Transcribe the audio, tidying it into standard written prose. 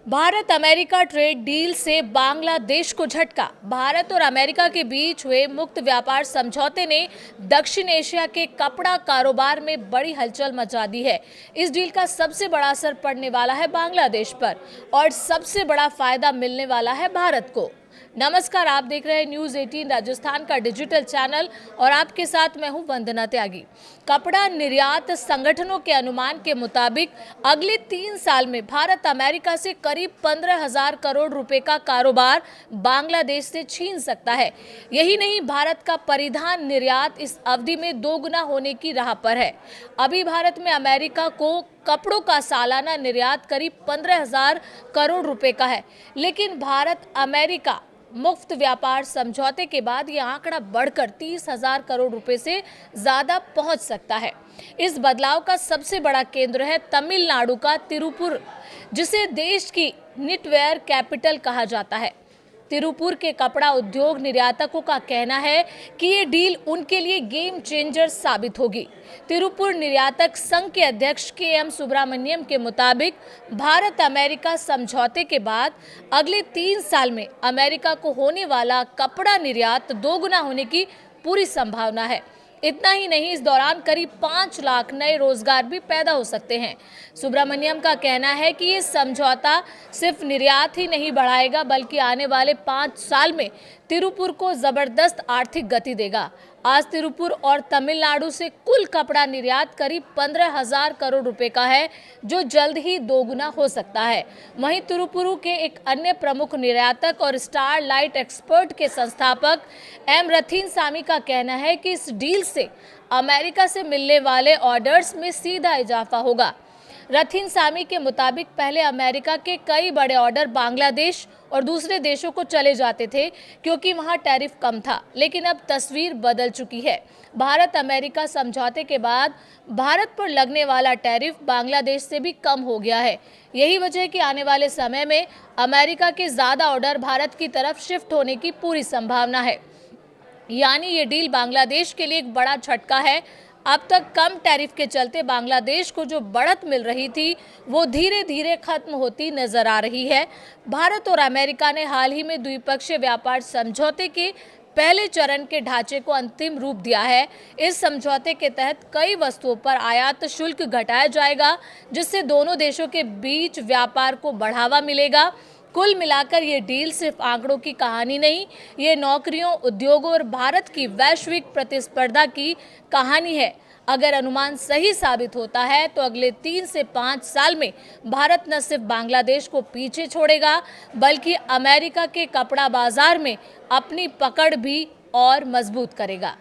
Bharat America trade deal से बांग्लादेश को झटका। भारत और अमेरिका के बीच हुए मुक्त व्यापार समझौते ने दक्षिण एशिया के कपड़ा कारोबार में बड़ी हलचल मचा दी है। इस डील का सबसे बड़ा असर पड़ने वाला है बांग्लादेश पर और सबसे बड़ा फायदा मिलने वाला है भारत को। नमस्कार, आप देख रहे हैं न्यूज 18 राजस्थान का डिजिटल चैनल और आपके साथ मैं हूं वंदना त्यागी। कपड़ा निर्यात संगठनों के अनुमान के मुताबिक अगले 3 साल में भारत अमेरिका से करीब 15,000 करोड़ रुपए का कारोबार बांग्लादेश से छीन सकता है। यही नहीं, भारत का परिधान निर्यात इस अवधि में दोगुना होने की राह पर है। अभी भारत में अमेरिका को कपड़ों का सालाना निर्यात करीब 15,000 करोड़ रुपए का है, लेकिन भारत अमेरिका मुफ्त व्यापार समझौते के बाद यह आंकड़ा बढ़कर 30,000 करोड़ रुपए से ज्यादा पहुंच सकता है। इस बदलाव का सबसे बड़ा केंद्र है तमिलनाडु का तिरुपुर, जिसे देश की निटवेयर कैपिटल कहा जाता है। तिरुपुर के कपड़ा उद्योग निर्यातकों का कहना है कि ये डील उनके लिए गेम चेंजर साबित होगी। तिरुपुर निर्यातक संघ के अध्यक्ष के.एम. सुब्रमण्यम के मुताबिक भारत अमेरिका समझौते के बाद अगले 3 साल में अमेरिका को होने वाला कपड़ा निर्यात दोगुना होने की पूरी संभावना है। इतना ही नहीं, इस दौरान करीब 5 लाख नए रोजगार भी पैदा हो सकते हैं। सुब्रमण्यम का कहना है कि ये समझौता सिर्फ निर्यात ही नहीं बढ़ाएगा, बल्कि आने वाले 5 साल में तिरुपुर को जबरदस्त आर्थिक गति देगा। आज तिरुपुर और तमिलनाडु से कुल कपड़ा निर्यात करीब 15,000 करोड़ रुपए का है, जो जल्द ही दोगुना हो सकता है। वहीं तिरुपुर के एक अन्य प्रमुख निर्यातक और स्टार लाइट एक्सपर्ट के संस्थापक एम रथीनसामी का कहना है कि इस डील से अमेरिका से मिलने वाले ऑर्डर्स में सीधा इजाफा होगा। रथीनसामी के मुताबिक पहले अमेरिका के कई बड़े ऑर्डर बांग्लादेश और दूसरे देशों को चले जाते थे क्योंकि वहां टैरिफ कम था, लेकिन अब तस्वीर बदल चुकी है। भारत अमेरिका समझौते के बाद भारत पर लगने वाला टैरिफ बांग्लादेश से भी कम हो गया है। यही वजह है कि आने वाले समय में अमेरिका के ज़्यादा ऑर्डर भारत की तरफ शिफ्ट होने की पूरी संभावना है। यानी ये डील बांग्लादेश के लिए एक बड़ा झटका है। अब तक कम टैरिफ के चलते बांग्लादेश को जो बढ़त मिल रही थी वो धीरे धीरे खत्म होती नजर आ रही है। भारत और अमेरिका ने हाल ही में द्विपक्षीय व्यापार समझौते के पहले चरण के ढांचे को अंतिम रूप दिया है। इस समझौते के तहत कई वस्तुओं पर आयात शुल्क घटाया जाएगा, जिससे दोनों देशों के बीच व्यापार को बढ़ावा मिलेगा। कुल मिलाकर ये डील सिर्फ आंकड़ों की कहानी नहीं, ये नौकरियों, उद्योगों और भारत की वैश्विक प्रतिस्पर्धा की कहानी है। अगर अनुमान सही साबित होता है तो अगले 3 से 5 साल में भारत न सिर्फ बांग्लादेश को पीछे छोड़ेगा, बल्कि अमेरिका के कपड़ा बाजार में अपनी पकड़ भी और मजबूत करेगा।